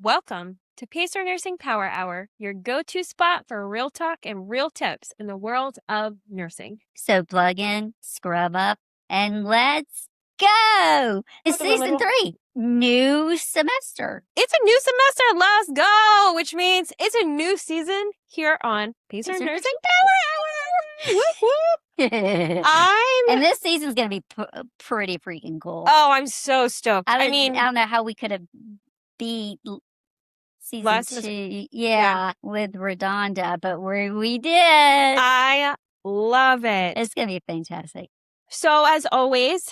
Welcome to Pacer Nursing Power Hour, your go-to spot for real talk and real tips in the world of nursing. So plug in, scrub up, and let's go. It's season 3, new semester. It's a new semester. Let's go, which means it's a new season here on Pacer Nursing Power Hour. Whoop, whoop. And this season's going to be pretty freaking cool. Oh, I'm so stoked. I don't know how we could have beat season 2, with Redonda, but we did. I love it. It's going to be fantastic. So as always,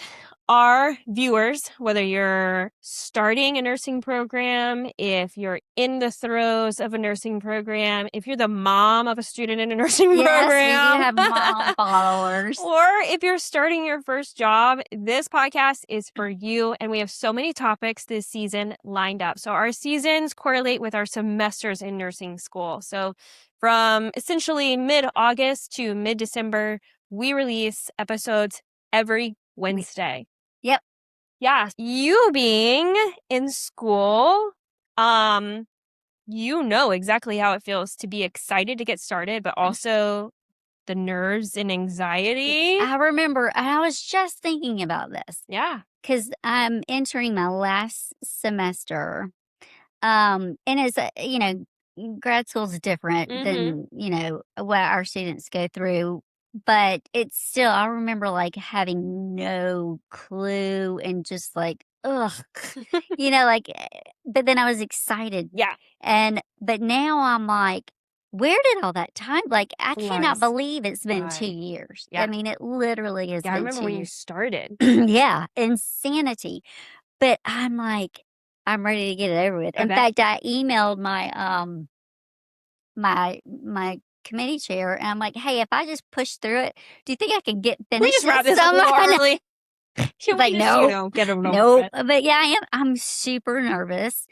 our viewers, whether you're starting a nursing program, if you're in the throes of a nursing program, if you're the mom of a student in a nursing program. Yes, we do have mom followers. Or if you're starting your first job, this podcast is for you. And we have so many topics this season lined up. So our seasons correlate with our semesters in nursing school. So from essentially mid-August to mid-December, we release episodes every Wednesday. Yep. Yeah. You being in school, you know exactly how it feels to be excited to get started, but also the nerves and anxiety. I remember, I was just thinking about this. Yeah. Because I'm entering my last semester. And it's, grad school is different than, what our students go through. But it's still, I remember like having no clue and just like, ugh, but then I was excited. Yeah. But now I'm like, where did all that time? Like, I cannot believe it's been 2 years. Yeah. I mean, it literally has been 2 years. I remember when you started. Yeah, insanity. But I'm like, I'm ready to get it over with. In fact, I emailed my my committee chair, and I'm like, hey, if I just push through it, do you think I can get finished? We just wrap this up early. She's like, no, get them no. But yeah, I'm super nervous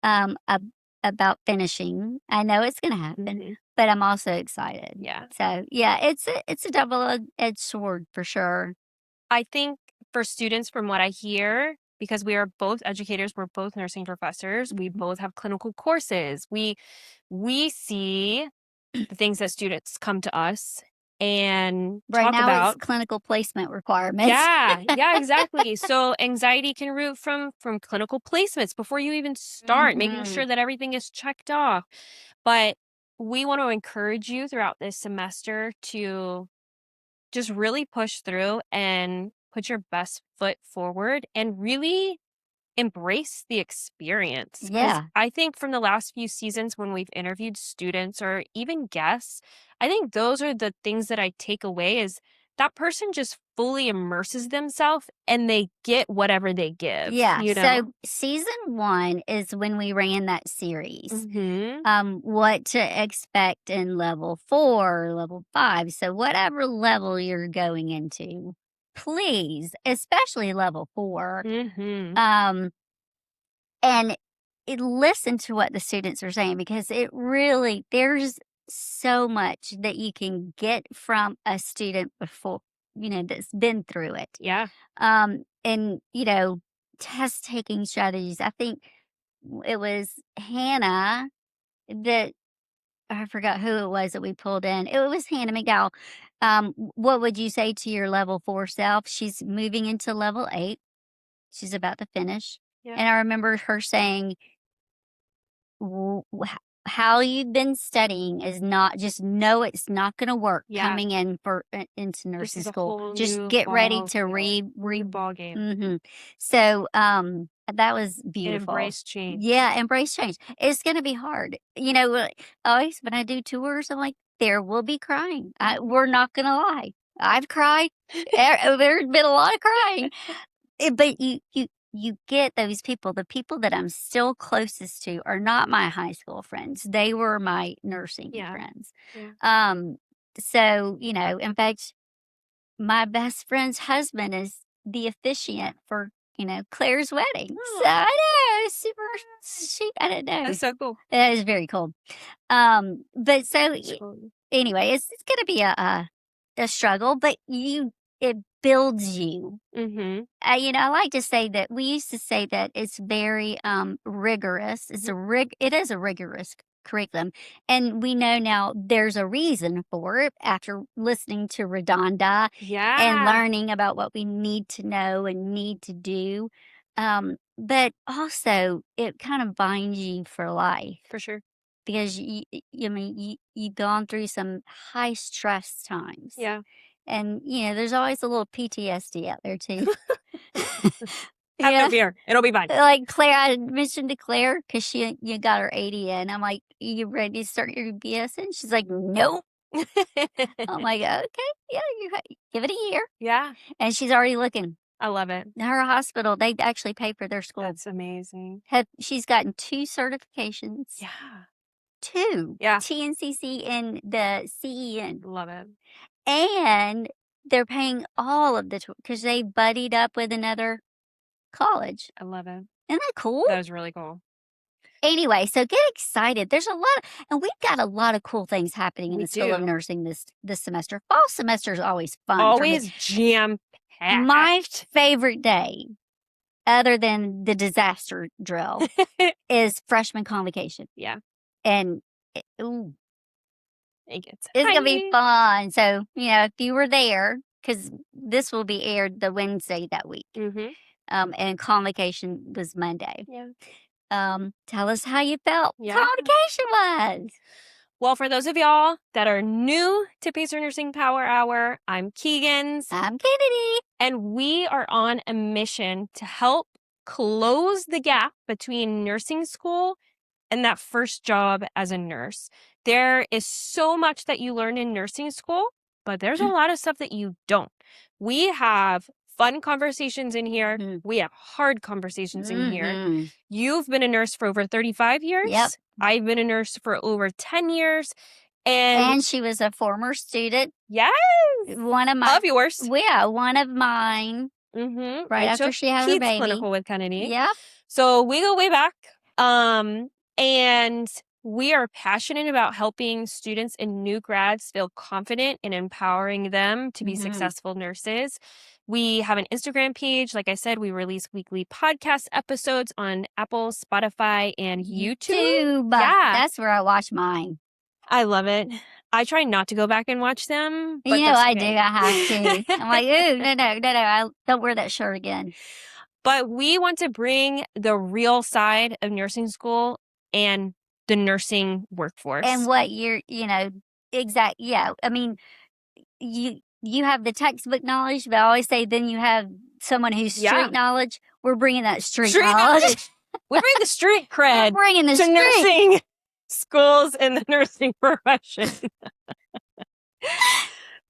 about finishing. I know it's going to happen, but I'm also excited. Yeah. So yeah, it's a double-edged sword for sure. I think for students, from what I hear, because we are both educators, we're both nursing professors, we both have clinical courses. We see the things that students come to us and talk now about. It's clinical placement requirements. Yeah, exactly. So anxiety can root from clinical placements before you even start, making sure that everything is checked off. But we want to encourage you throughout this semester to just really push through and put your best foot forward and really embrace the experience. Yeah. I think from the last few seasons when we've interviewed students or even guests, I think those are the things that I take away is that person just fully immerses themselves and they get whatever they give. Yeah. So season 1 is when we ran that series. What to expect in level 4, level 5. So whatever level you're going into, please, especially level 4, and listen to what the students are saying, because it really, there's so much that you can get from a student before, that's been through it. Yeah. And, test taking strategies. I think it was Hannah that, I forgot who it was that we pulled in. It was Hannah McDowell. What would you say to your level 4 self? She's moving into level 8. She's about to finish. Yeah. And I remember her saying, how you've been studying is not, just know it's not going to work coming in into nursing school. Just get ready to ball game. So that was beautiful. Embrace change. Yeah, embrace change. It's going to be hard. Always when I do tours, I'm like, there will be crying. We're not going to lie. I've cried. There's been a lot of crying. But you get those people. The people that I'm still closest to are not my high school friends. They were my nursing friends. Yeah. So, in fact, my best friend's husband is the officiant for, Claire's wedding. Oh. So I know, it's super cheap. I don't know. That's so cool. That is very cool. But so anyway, it's going to be a struggle, but builds you. Mhm. I like to say that we used to say that it's very rigorous. Mhm. It is a rigorous curriculum, and we know now there's a reason for it after listening to Redonda and Yeah, learning about what we need to know and need to do. But also, it kind of binds you for life for sure. because I mean, you've gone through some high stress times, Yeah. and there's always a little PTSD out there too. Have no Yeah, fear. It'll be fine. like Claire, I mentioned to Claire because she you got her 80 in. I'm like, "You ready to start your BSN?" She's like, "Nope." I'm like, "Okay, yeah, give it a year." Yeah, And she's already looking. I love it. Her hospital, they actually pay for their school. That's amazing. She's gotten 2 certifications, Yeah. 2, Yeah, TNCC and the CEN, love it. and they're paying all of the because they buddied up with another college. I love it. Isn't that cool? That was really cool. Anyway, so get excited. There's a lot and we've got a lot of cool things happening in We the School of do. Nursing this semester. Fall semester is always fun for me. Always jam My packed. favorite day, other than the disaster drill, is freshman convocation. Yeah, And ooh, it gets it's gonna be hype. fun. So, if you were there, because this will be aired the Wednesday that week. Mhm. And convocation was Monday. Yeah. Tell us how you felt Yeah. convocation was. Well, for those of y'all that are new to Pacer Nursing Power Hour, I'm Keegan's, I'm Kennedy. and we are on a mission to help close the gap between nursing school and that first job as a nurse. There is so much that you learn in nursing school, but there's a lot of stuff that you don't. We have fun conversations in here. Mhm. We have hard conversations in here. Mhm. You've been a nurse for over 35 Yep. years. I've been a nurse for over 10 years. And And she was a former student. yes, One of my of yours. Yeah, one of mine right I after took she had her Pete's baby. clinical with Kennedy. Yep. So we go way back. And we are passionate about helping students and new grads feel confident and empowering them to be Mhm. successful nurses. We have an Instagram page. Like I said, we release weekly podcast episodes on Apple, Spotify, and YouTube. YouTube. Yeah, That's where I watch mine. I love it. I try not to go back and watch them, but that's I do. okay. I have to. I'm like, ooh, no, no, no, no. I don't wear that shirt again. But we want to bring the real side of nursing school and the nursing workforce. And what exact. Yeah. I mean, you have the textbook knowledge, but I always say then you have someone who's Yeah. street knowledge. We're bringing that street Street knowledge. knowledge. We bring the street We're cred bringing the to street. nursing schools and the nursing profession.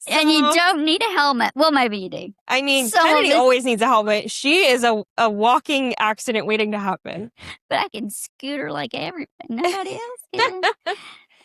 And you So, don't need a helmet. Well, maybe you do. I mean, Some of Kennedy us- always needs a helmet. She is a walking accident waiting to happen. But I can scooter like everybody. Nobody else can. All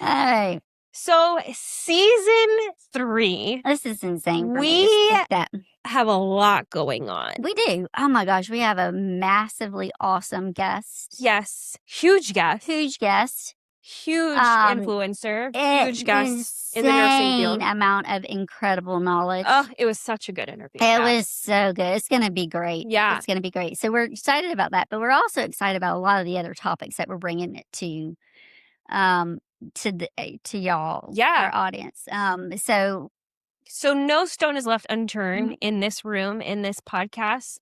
right. So, season 3, This is insane for me. we Just think that. have a lot going on. We do. Oh my gosh. We have a massively awesome guest. Yes, huge guest. Huge guest. Huge Um, influencer, huge guest in the nursing Insane field. amount of incredible knowledge. Oh, it was such a good interview. It was so good. It's going to be great. Yeah. It's going to be great. So we're excited about that, but we're also excited about a lot of the other topics that we're bringing it to y'all, Yeah. our audience. So no stone is left unturned Mhm. in this room, in this podcast.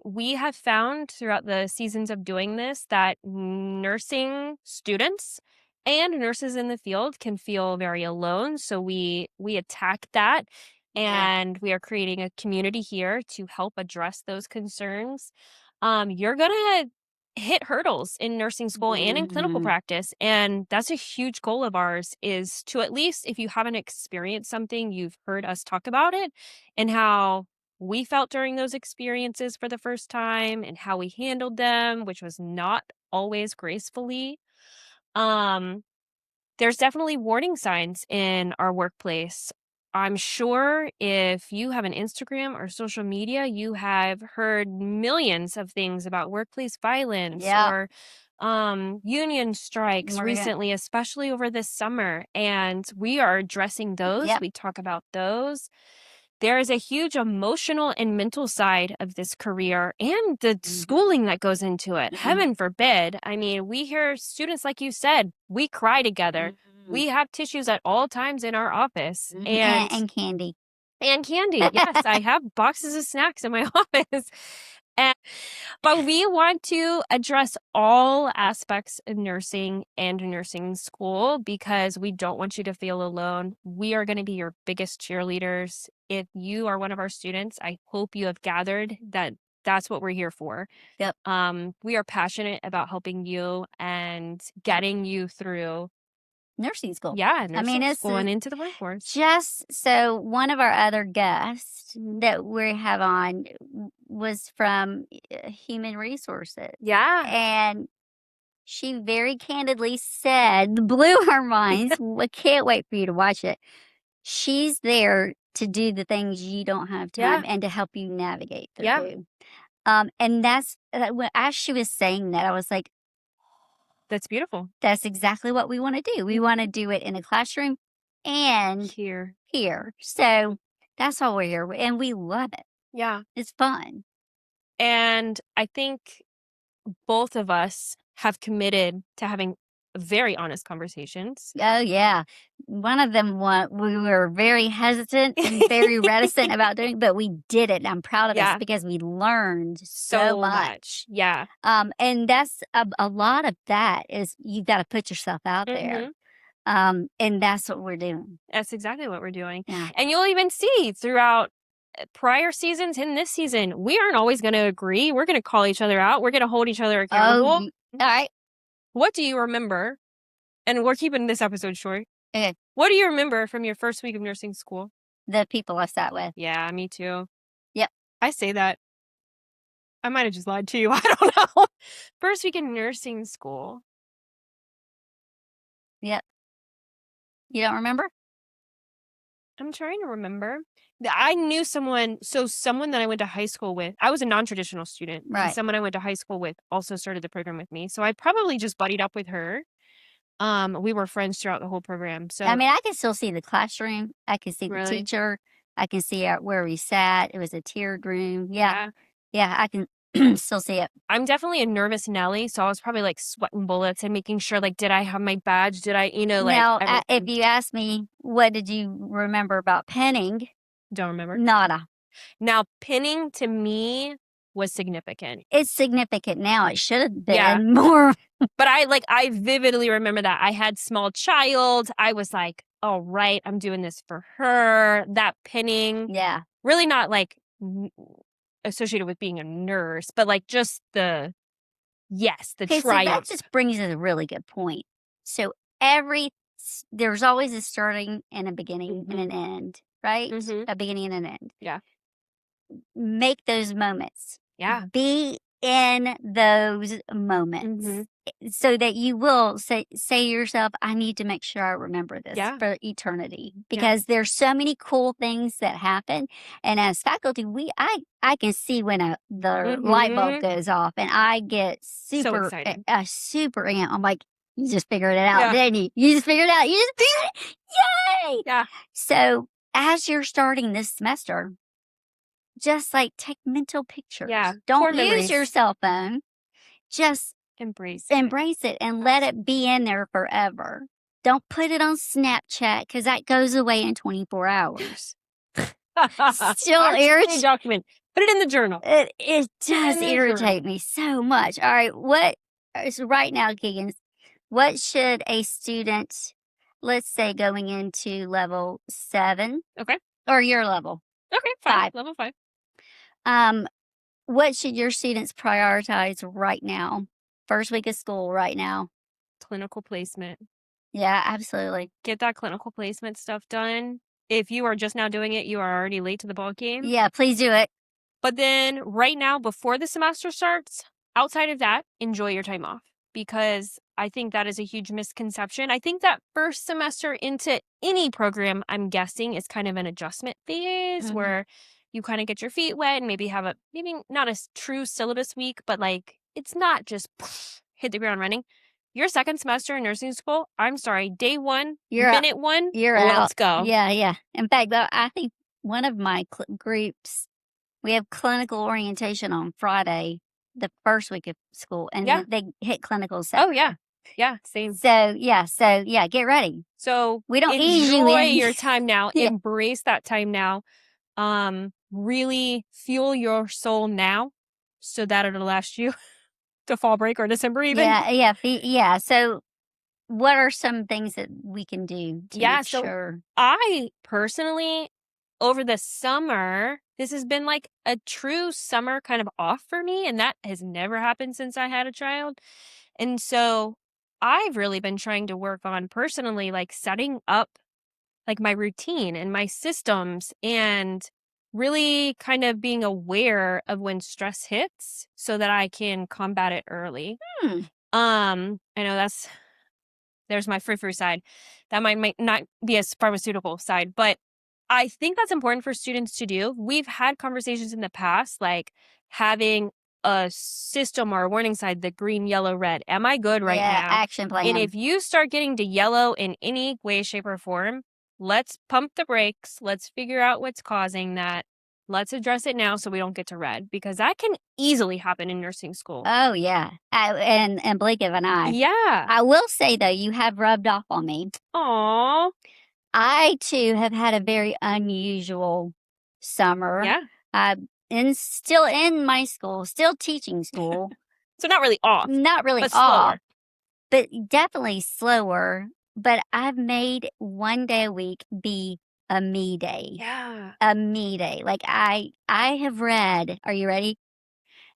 We have found throughout the seasons of doing this that nursing students and nurses in the field can feel very alone. So we attack that, and we are creating a community here to help address those concerns. You're gonna hit hurdles in nursing school and in clinical Mhm. practice, and that's a huge goal of ours, is to, at least if you haven't experienced something, you've heard us talk about it and how we felt during those experiences for the first time and how we handled them, which was not always gracefully. There's definitely warning signs in our workplace. I'm sure if you have an Instagram or social media, you have heard millions of things about workplace violence Yeah. or union strikes We're gonna- recently, especially over this summer. And we are addressing those. Yep. We talk about those. there is a huge emotional and mental side of this career and the schooling that goes into it. Heaven forbid. I mean, we hear students, like you said, we cry together. We have tissues at all times in our office And candy. and candy. Yes, I have boxes of snacks in my office. But we want to address all aspects of nursing and nursing school because we don't want you to feel alone. We are going to be your biggest cheerleaders. If you are one of our students, I hope you have gathered that that's what we're here for. Yep. We are passionate about helping you and getting you through Nursing school. nursing school and into the workforce. Just so one of our other guests that we have on was from Human Resources. Yeah. And she very candidly said, blew our minds. We can't wait for you to watch it. She's there to do the things you don't have time and to help you navigate through. Yeah. And that's, as she was saying that, I was like, that's beautiful. That's exactly what we want to do. We want to do it in a classroom and here. So that's why we're here. And we love it. Yeah. It's fun. And I think both of us have committed to having very honest conversations. Oh, yeah. One of them, we were very hesitant and very reticent about doing, but we did it. I'm proud of us because we learned so much. Yeah. And that's a lot of that is you've got to put yourself out there. And that's what we're doing. That's exactly what we're doing. Yeah. And you'll even see throughout prior seasons and this season, we aren't always going to agree. We're going to call each other out. We're going to hold each other accountable. All right. What do you remember? And we're keeping this episode short. Okay. What do you remember from your first week of nursing school? The people I sat with. Yeah, me too. Yep. I say that. I might have just lied to you. I don't know. First week in nursing school. Yep. You don't remember? I'm trying to remember. I knew someone that I went to high school with. I was a non-traditional student. Right. And someone I went to high school with also started the program with me. So I probably just buddied up with her. We were friends throughout the whole program. So I mean, I can still see the classroom. I can see the teacher. I can see where we sat. It was a tiered room. Yeah, I can still see it. I'm definitely a nervous Nelly, so I was probably like sweating bullets and making sure, like, did I have my badge? Did I, Now, if you ask me, what did you remember about pinning? Don't remember. Nada. Now, pinning to me was significant. It's significant now. It should have been more. But I vividly remember that. I had small child. I was like, all right, I'm doing this for her. That pinning. Yeah. Really not like associated with being a nurse, but like just the triumph. So that just brings us a really good point. So there's always a starting and a beginning and an end, right? A beginning and an end. Yeah. Make those moments. Yeah. Be in those moments so that you will say to yourself, I need to make sure I remember this for eternity because there's so many cool things that happen. And as faculty, I can see when the light bulb goes off and I get super excited. Super amped. I'm like, you just figured it out, didn't you? You just figured it out. You just figured it. Yay! Yeah. So as you're starting this semester, just like take mental pictures. Yeah. Don't use your cell phone. Just embrace it and let it be in there forever. Don't put it on Snapchat because that goes away in 24 hours. Still irritating document. Put it in the journal. It does irritate me so much. All right, so right now, Keegan, what should a student, let's say, going into level 7? Okay. Or your level? Okay, 5. Level 5. What should your students prioritize right now? First week of school right now. Clinical placement. Yeah, absolutely. Get that clinical placement stuff done. If you are just now doing it, you are already late to the ball game. Yeah, please do it. But then right now, before the semester starts, outside of that, enjoy your time off because I think that is a huge misconception. I think that first semester into any program, I'm guessing, is kind of an adjustment phase where you kind of get your feet wet and maybe have maybe not a true syllabus week, but like it's not just hit the ground running. Your second semester in nursing school, I'm sorry, day 1, minute 1, you're let's out. go. Yeah. In fact, I think one of my groups, we have clinical orientation on Friday, the first week of school, and Yeah. they hit clinical Oh, Saturday. yeah. Yeah, same. So, yeah, get ready. So, We don't ease you enjoy in. your time now. Yeah. Embrace that time now. Really fuel your soul now so that it'll last you to fall break or December even. Yeah. So, what are some things that we can do to Yeah, make so sure? I personally, over the summer, this has been like a true summer kind of off for me, and that has never happened since I had a child. And so I've really been trying to work on personally, like setting up like my routine and my systems and really kind of being aware of when stress hits so that I can combat it early. Hmm. I know there's my frou-frou side. That might not be a pharmaceutical side, but I think that's important for students to do. We've had conversations in the past, like having a system or a warning sign, the green, yellow, red. Am I good right Yeah, now? action And plan. if you start getting to yellow in any way, shape, or form, let's pump the brakes. Let's figure out what's causing that. Let's address it now so we don't get to red because that can easily happen in nursing school. Oh, yeah. And blink of an eye. Yeah. I will say, though, you have rubbed off on me. Aw. I, too, have had a very unusual summer. Yeah. Still in my school, still teaching school, So not really off, not really but off, slower. but definitely slower. But I've made one day a week be a me day. Yeah. A me day. Like I have read, are you ready?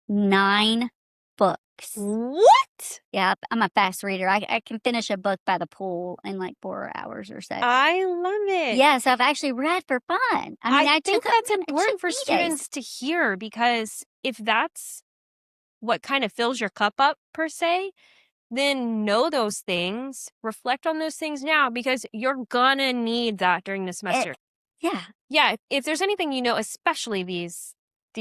9 books. What? Yeah, I'm a fast reader. I can finish a book by the pool in like 4 hours or so. I love it. Yeah, so I've actually read for fun. I mean, I I think took that's I took important for me days. students to hear because if that's what kind of fills your cup up per se, then know those things, reflect on those things now because you're gonna need that during the It, semester. yeah, Yeah, if there's anything especially these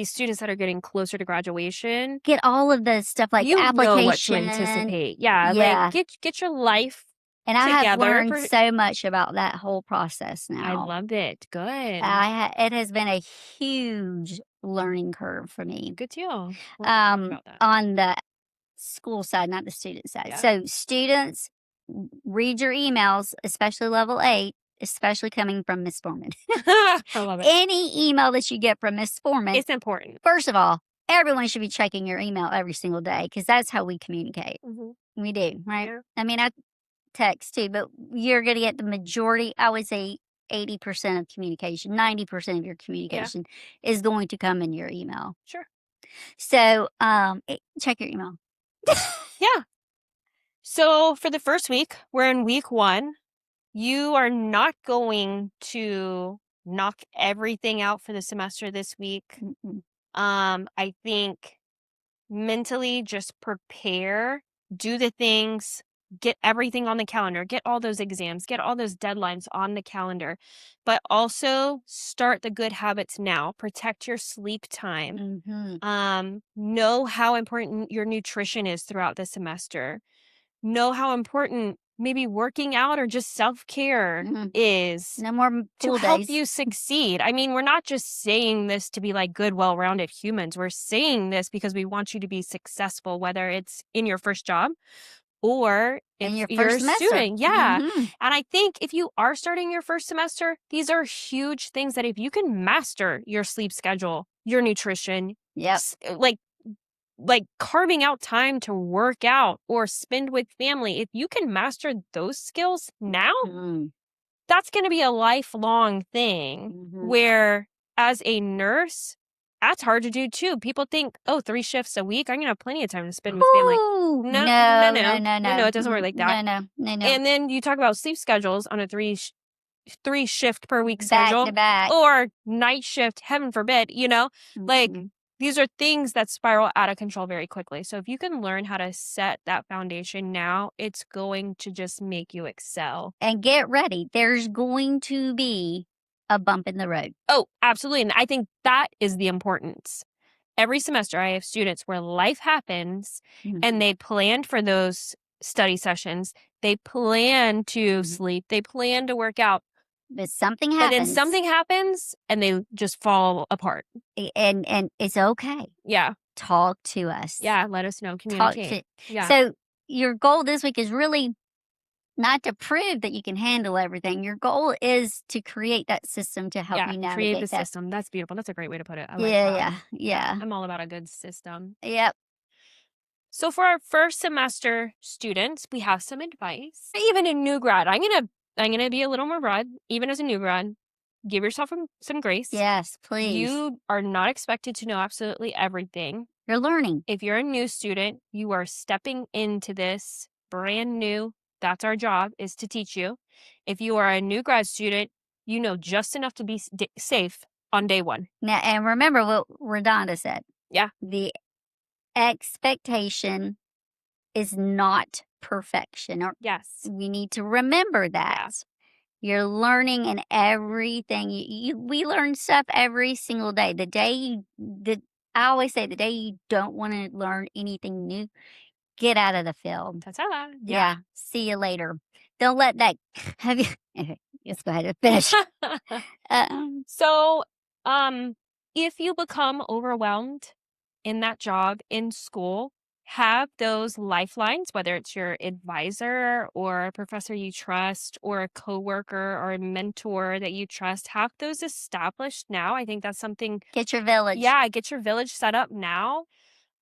students that are getting closer to graduation, get all of the stuff like you know what to application. anticipate. Yeah, like Yeah, get your life and I have together learned for so much about that whole process I now. loved it. Good. It has been a huge learning curve for me. Good deal. Well, about that. On the school side, not the student side. Yeah. So students, read your emails, especially level 8, especially coming from Miss Foreman. I love it. Any email that you get from Miss Foreman, It's important. first of all, everyone should be checking your email every single day because that's how we communicate. Mhm. We do, right? Yeah. I mean, I text too, but you're going to get the majority, I would say 80% of communication, 90% of your Yeah. communication is going to come in your email. Sure. So check your email. Yeah. So for the first week, we're in week 1. You are not going to knock everything out for the semester this week. Mm-mm. I think mentally just prepare, do the things, get everything on the calendar, get all those exams, get all those deadlines on the calendar, but also start the good habits now. Protect your sleep time. Know how important your nutrition is throughout the semester. Know how important maybe working out or just self-care Mm. is No more to pool help days. you succeed. I mean, we're not just saying this to be like good, well-rounded humans. We're saying this because we want you to be successful, whether it's in your first job or In if your you're first a semester. student. Yeah. Mhm. And I think if you are starting your first semester, these are huge things that if you can master your sleep schedule, your nutrition, Yep. like carving out time to work out or spend with family, if you can master those skills now, Mm. that's going to be a lifelong thing Mhm. where as a nurse, that's hard to do too. People think, oh, 3 shifts a week, I'm going to have plenty of time to spend with family. Ooh, No, no, no, no, no, no, no, no, no. it doesn't work like that. No. And then you talk about sleep schedules on a 3 shift per week Back schedule to back. or night shift, heaven forbid, like Mhm. these are things that spiral out of control very quickly. So if you can learn how to set that foundation now, it's going to just make you excel. And get ready. There's going to be a bump in the road. Oh, absolutely. And I think that is the importance. Every semester, I have students where life happens Mhm. and they planned for those study sessions. They plan to Mhm. sleep. They plan to work out. But something But then happens, something happens and they just fall apart. and it's okay. Yeah. Talk to us. Yeah, let us know, Talk communicate. to Yeah. So, your goal this week is really not to prove that you can handle everything. Your goal is to create that system to help Yeah, you create the navigate that. system. That's beautiful. That's a great way to put it. I like Yeah, that. yeah, Yeah, yeah. I'm all about a good system. Yep. So for our first semester students, we have some advice. Even a new grad, I'm gonna be a little more broad. Even as a new grad, give yourself some grace. Yes, please. You are not expected to know absolutely everything. You're learning. If you're a new student, you are stepping into this brand new. That's our job, is to teach you. If you are a new grad student, you know just enough to be safe on day one. Now, and remember what Redonda said. Yeah. The expectation is not perfection. Or Yes. we need to remember that. Yeah. You're learning in everything. We learn stuff every single day. I always say the day you don't want to learn anything new, get out of the field. Ta-ta. Yeah. Yeah. See you later. Don't let that have you. Okay, let's go ahead and finish. Um, So, if you become overwhelmed in that job, in school, have those lifelines, whether it's your advisor or a professor you trust or a coworker or a mentor that you trust, have those established now. I think that's something, get your village. yeah, get your village set up now.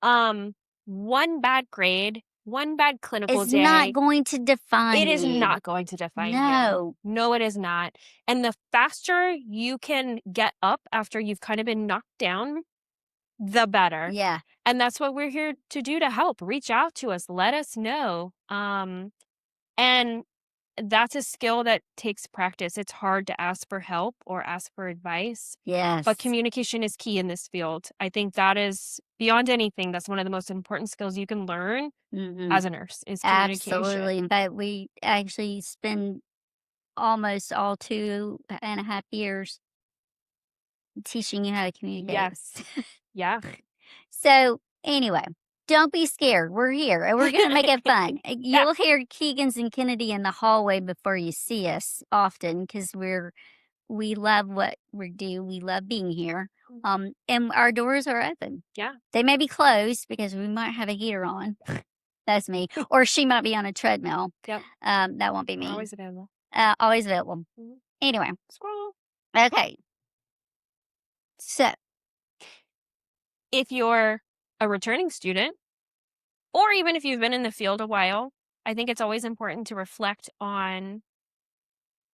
Um, one bad grade, one bad clinical It's not day, going to define it is you. not going to define you. No. No, it is not. And the faster you can get up after you've kind of been knocked down, the better. Yeah. And that's what we're here to do, to help. Reach out to us, let us know. And that's a skill that takes practice. It's hard to ask for help or ask for advice, but Yes. communication is key in this field. I think that is beyond anything, that's one of the most important skills you can learn Hmm. as a nurse is communication. Absolutely. In fact, we actually spend almost all 2.5 years teaching you how to communicate. Yes. Yeah. So, anyway, don't be scared. We're here and we're going to make it fun. Yeah. You'll hear Keegan's and Kennedy in the hallway before you see us often because we love what we do. We love being here. And our doors are open. Yeah. They may be closed because we might have a heater on. That's me. Or she might be on a treadmill. Yep. That won't be We're me. always available. Always available. Mhm. Anyway, Squirrel. okay. So, If you're a returning student, or even if you've been in the field a while, I think it's always important to reflect on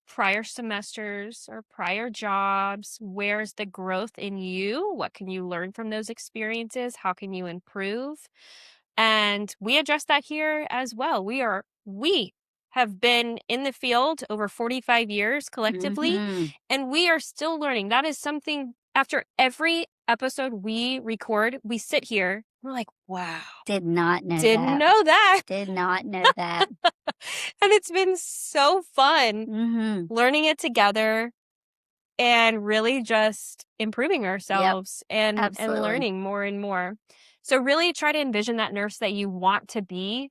prior semesters or prior jobs. Where's the growth in you? What can you learn from those experiences? How can you improve? And we address that here as well. We have been in the field over 45 years collectively, mhm, and we are still learning. That is something, after every episode we record, we sit here, we're like, wow, did not know didn't that. know that. Did not know that. And it's been so fun Mhm. learning it together and really just improving Yep, ourselves and absolutely. learning more and more. So really try to envision that nurse that you want to be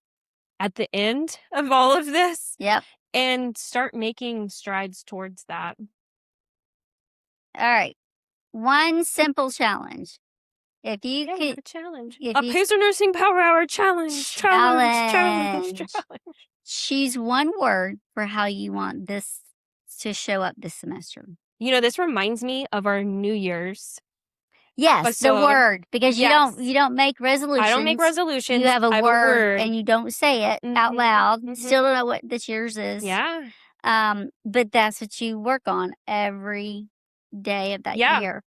at the end of all of this Yep. and start making strides towards that. All right. One simple challenge. If you Yeah, we have could a challenge. if A you Pacer Nursing Power Hour challenge. Challenge. Challenge. challenge, Challenge. choose one word for how you want this to show up this semester. You know, this reminds me of our New Year's Yes, the episode. word, because Yes. you don't make I don't make resolutions. You resolutions. have a I have a word word. and you don't say it out Mhm. loud. Mhm. Still don't know what this yours is. Yeah. But that's what you work on every day of that Yeah. year.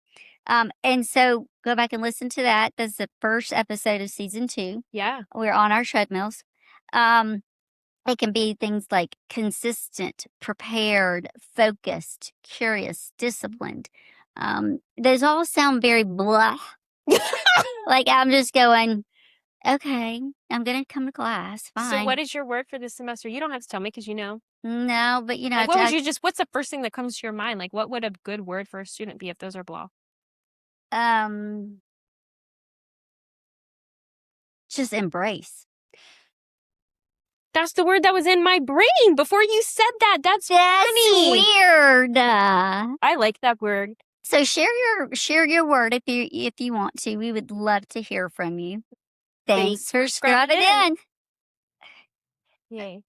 And so go back and listen to that. That's the first episode of season 2. Yeah. We're on our treadmills. Um, it can be things like consistent, prepared, focused, curious, disciplined. Those all sound very blah. Like I'm just going, okay, I'm gonna come to class, So fine. what is your word for this semester? You don't have to tell me because you know. No, but Like, what would you just, what's the first thing that comes to your mind? Like, what would a good word for a student be if those are blah? um, just embrace. That's the word that was in my brain before you said that. That's funny. weird. I like that word. So share your word if you want to. We would love to hear from you. Thanks for scrubbing in. Yay.